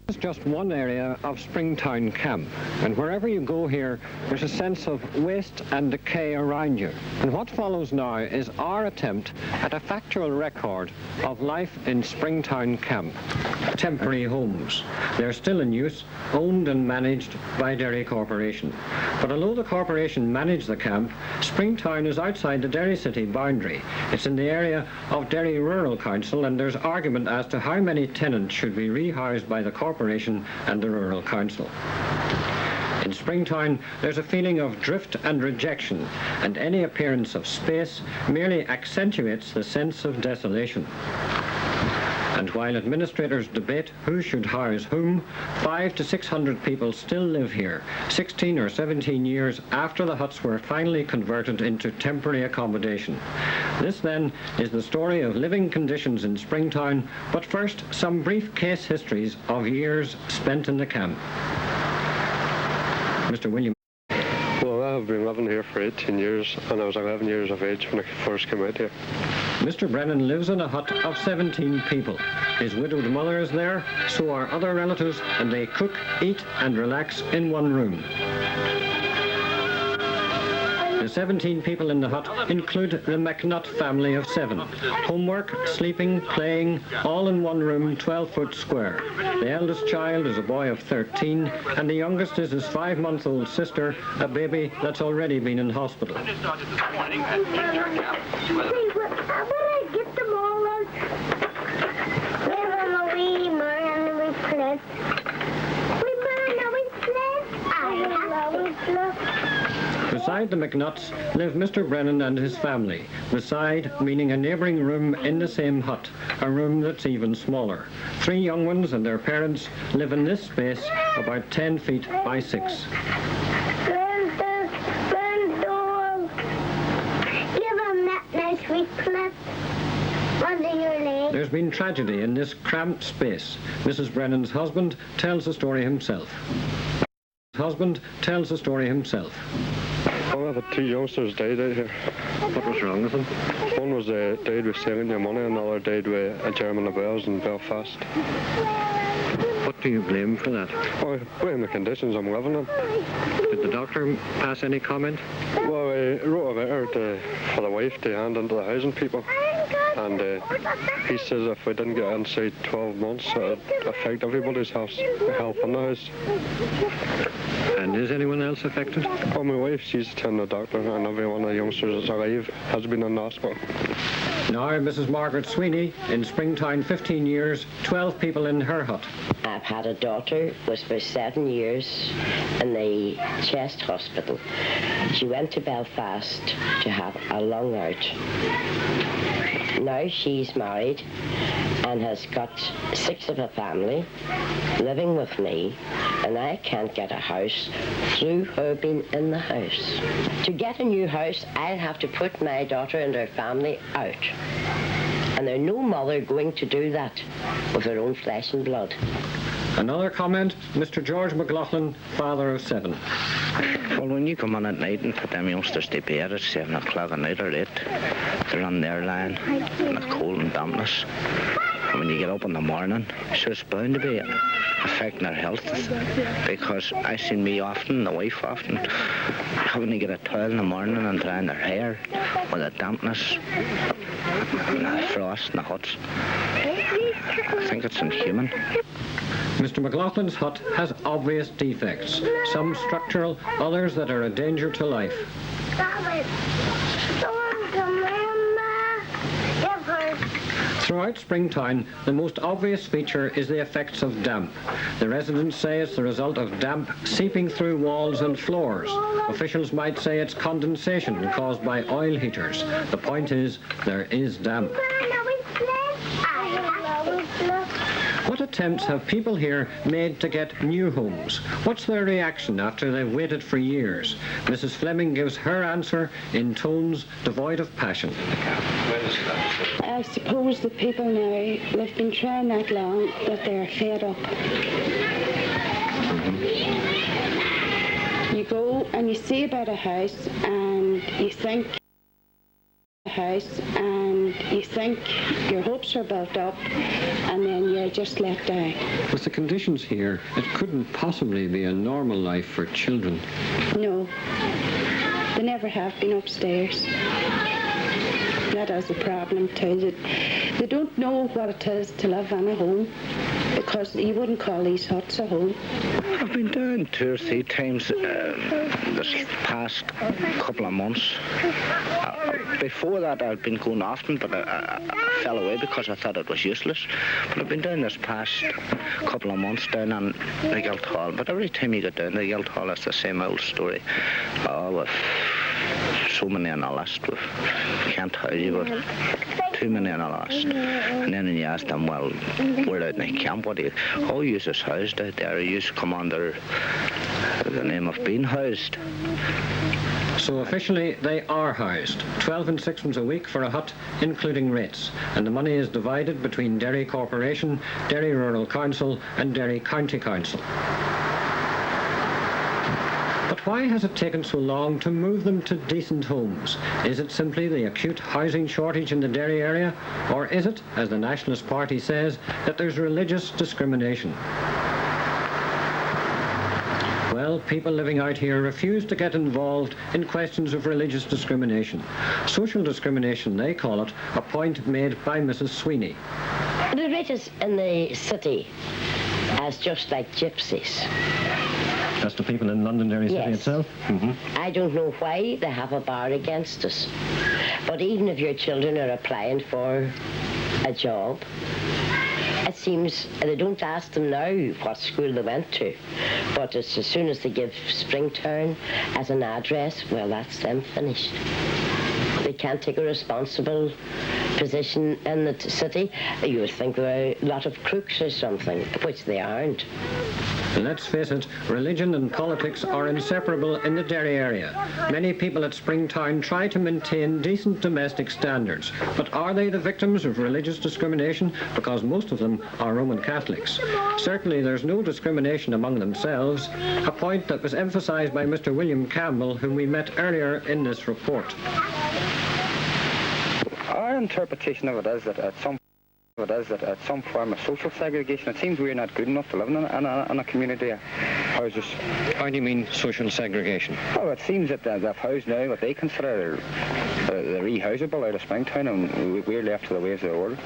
It's just one area of Springtown camp, and wherever you go here, there's a sense of waste and decay around you. And what follows now is our attempt at a factual record of life in Springtown camp. Temporary homes. They're still in use, owned and managed by Derry Corporation. But although the corporation manage the camp, Springtown is outside the Derry city boundary. It's in the area of Derry Rural Council, and there's argument as to how many tenants should be rehoused by the corporation and the Rural Council. In Springtown, there's a feeling of drift and rejection, and any appearance of space merely accentuates the sense of desolation. And while administrators debate who should house whom, 500 to 600 people still live here, 16 or 17 years after the huts were finally converted into temporary accommodation. This, then, is the story of living conditions in Springtown, but first, some brief case histories of years spent in the camp. Mr. William. Well, I've been living here for 18 years, and I was 11 years of age when I first came out here. Mr. Brennan lives in a hut of 17 people. His widowed mother is there, so are other relatives, and they cook, eat and relax in one room. The 17 people in the hut include the McNutt family of 7. Homework, sleeping, playing, all in one room, 12 foot square. The eldest child is a boy of 13, and the youngest is his 5-month-old sister, a baby that's already been in hospital. Will I get them all out? Live on a wee man and we flip. We man and we flip. I love it. Beside the McNutts live Mr. Brennan and his family. Beside, meaning a neighbouring room in the same hut, a room that's even smaller. 3 young ones and their parents live in this space about 10 feet by 6. There's been tragedy in this cramped space. Mrs. Brennan's husband tells the story himself. Well, I've had 2 youngsters died out here. What was wrong with them? One was died with saline pneumonia, and another died with a German bells in Belfast. What do you blame for that? Well, I blame the conditions I'm living in. Did the doctor pass any comment? Well, I wrote a letter for the wife to hand into the housing people, and he says if we didn't get inside 12 months, it would affect everybody's health in the house. And is anyone else affected? Well, my wife, she's attending the doctor, and every one of the youngsters that's alive has been in the hospital. Now, Mrs. Margaret Sweeney, in Springtown, 15 years, 12 people in her hut. I've had a daughter, was for 7 years in the chest hospital. She went to Belfast to have a lung out. Now she's married and has got 6 of a family living with me, and I can't get a house through her being in the house. To get a new house, I'll have to put my daughter and her family out. And there's no mother going to do that with her own flesh and blood. Another comment, Mr. George McLaughlin, father of 7. Well, when you come on at night and put them youngsters to bed at 7 o'clock at night or 8, they're on their line in the cold and dampness. And when you get up in the morning, so it's bound to be affecting their health, because I seen me often, the wife often, having to get a towel in the morning and drying their hair with the dampness and the frost in the huts. I think it's inhuman. Mr. McLaughlin's hut has obvious defects, some structural, others that are a danger to life. Throughout Springtown, the most obvious feature is the effects of damp. The residents say it's the result of damp seeping through walls and floors. Officials might say it's condensation caused by oil heaters. The point is, there is damp. What attempts have people here made to get new homes? What's their reaction after they've waited for years? Mrs. Fleming gives her answer in tones devoid of passion. I suppose the people now, they've been trying that long that they're fed up. You go and you see about a house and you think a house and you think your hopes are built up and then you're just let down. With the conditions here, it couldn't possibly be a normal life for children. No, they never have been upstairs. That is a problem too. They don't know what it is to live in a home because you wouldn't call these huts a home. I've been down 2 or 3 times this past couple of months. Before that, I'd been going often, but I fell away because I thought it was useless. But I've been down this past couple of months down on the Guildhall. But every time you go down the Guildhall, it's the same old story. Oh, with so many on the list. We can't house you, but too many on the list. And then when you ask them, well, we're out in a camp, what do you... Oh, you is housed out there. You come under the name of being housed. So officially, they are housed. 12 and 6pence a week for a hut, including rates. And the money is divided between Derry Corporation, Derry Rural Council and Derry County Council. But why has it taken so long to move them to decent homes? Is it simply the acute housing shortage in the Derry area? Or is it, as the Nationalist Party says, that there's religious discrimination? Well, people living out here refuse to get involved in questions of religious discrimination. Social discrimination, they call it, a point made by Mrs. Sweeney. They rate us in the city as just like gypsies. That's the people in Londonderry City itself? Mm-hmm. I don't know why they have a bar against us. But even if your children are applying for a job, it seems they don't ask them now what school they went to. But it's as soon as they give Springtown as an address, well, that's them finished. They can't take a responsible position in the city. You would think they're a lot of crooks or something, which they aren't. Let's face it, religion and politics are inseparable in the Derry area. Many people at Springtown try to maintain decent domestic standards. But are they the victims of religious discrimination? Because most of them are Roman Catholics. Certainly there's no discrimination among themselves, a point that was emphasised by Mr. William Campbell, whom we met earlier in this report. Our interpretation of it is that at some form of social segregation. It seems we're not good enough to live in a community of houses. How do you mean social segregation? Well, it seems that they've housed now what they consider the rehousable out of Springtown, and we're left to the ways of the order.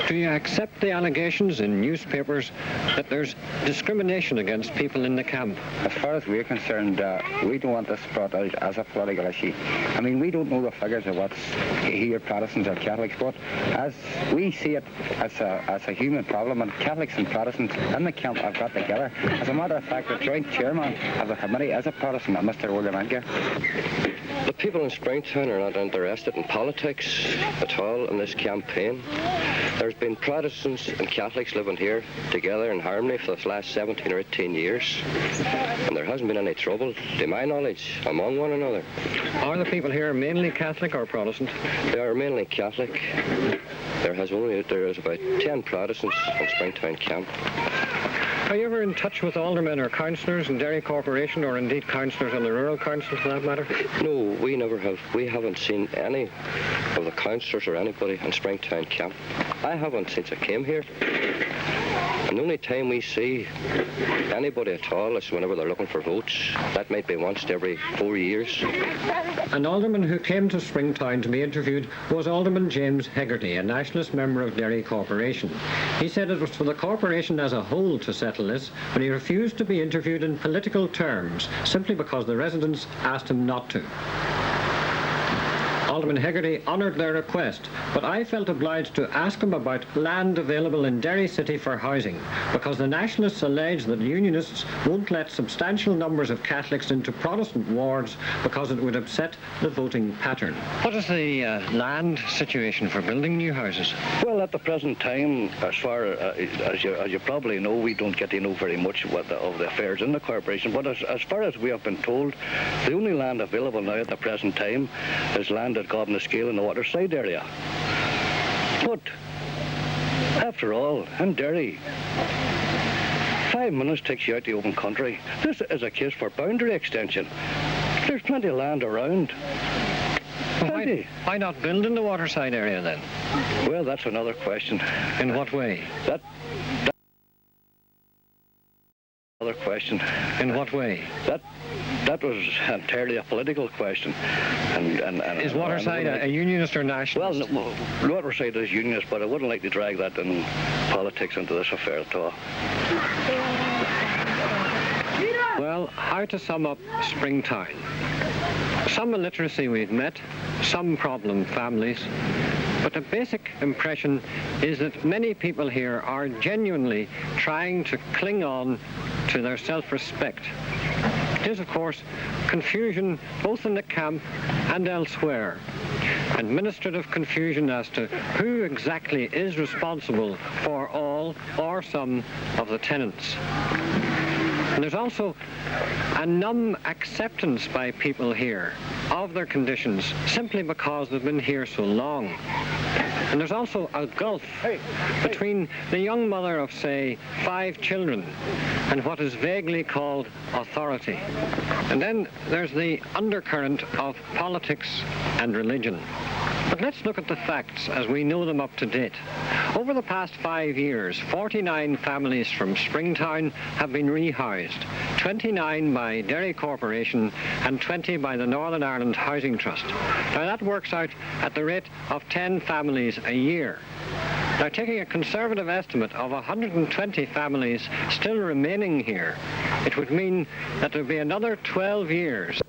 Do you accept the allegations in newspapers that there's discrimination against people in the camp? As far as we're concerned, we don't want this brought out as a political issue. I mean, we don't know the figures of what's here, Protestants or Catholics, but as we see it, as a human problem, and Catholics and Protestants in the camp have got together. As a matter of fact, the joint chairman of the committee is a Protestant, Mr. William. The people in Springtown are not interested in politics at all in this campaign. There's been Protestants and Catholics living here together in harmony for the last 17 or 18 years, and there hasn't been any trouble, to my knowledge, among one another. Are the people here mainly Catholic or Protestant? They are mainly Catholic. There is about 10 Protestants in Springtown camp. Are you ever in touch with aldermen or councillors in Derry Corporation, or indeed councillors on the Rural Council for that matter? No, we never have. We haven't seen any of the councillors or anybody in Springtown camp. I haven't since I came here. And the only time we see anybody at all is whenever they're looking for votes. That might be once every 4 years. An alderman who came to Springtown to be interviewed was Alderman James Hegarty, a nationalist member of Derry Corporation. He said it was for the corporation as a whole to settle this, but he refused to be interviewed in political terms, simply because the residents asked him not to. Alderman Hegarty honoured their request, but I felt obliged to ask him about land available in Derry City for housing, because the Nationalists allege that Unionists won't let substantial numbers of Catholics into Protestant wards because it would upset the voting pattern. What is the land situation for building new houses? Well, at the present time, as far as you probably know, we don't get to know very much of the affairs in the corporation, but as far as we have been told, the only land available now at the present time is land at Dampness in the waterside area. But after all, in Derry, 5 minutes takes you out the open country. This is a case for boundary extension. There's plenty of land around. Why not build in the waterside area then? Well, that's another question. In what way? Another question. In what way? That was entirely a political question. And Is Waterside a unionist or nationalist? Well, Waterside is unionist, but I wouldn't like to drag that in politics into this affair at all. Well, how to sum up Springtown? Some illiteracy we've met, some problem families, but the basic impression is that many people here are genuinely trying to cling on to their self-respect. There's, of course, confusion both in the camp and elsewhere. Administrative confusion as to who exactly is responsible for all or some of the tenants. And there's also a numb acceptance by people here of their conditions simply because they've been here so long. And there's also a gulf between the young mother of, say, 5 children and what is vaguely called authority. And then there's the undercurrent of politics and religion. But let's look at the facts as we know them up to date. Over the past 5 years, 49 families from Springtown have been rehoused, 29 by Derry Corporation and 20 by the Northern Ireland Housing Trust. Now that works out at the rate of 10 families a year. Now, taking a conservative estimate of 120 families still remaining here, it would mean that there would be another 12 years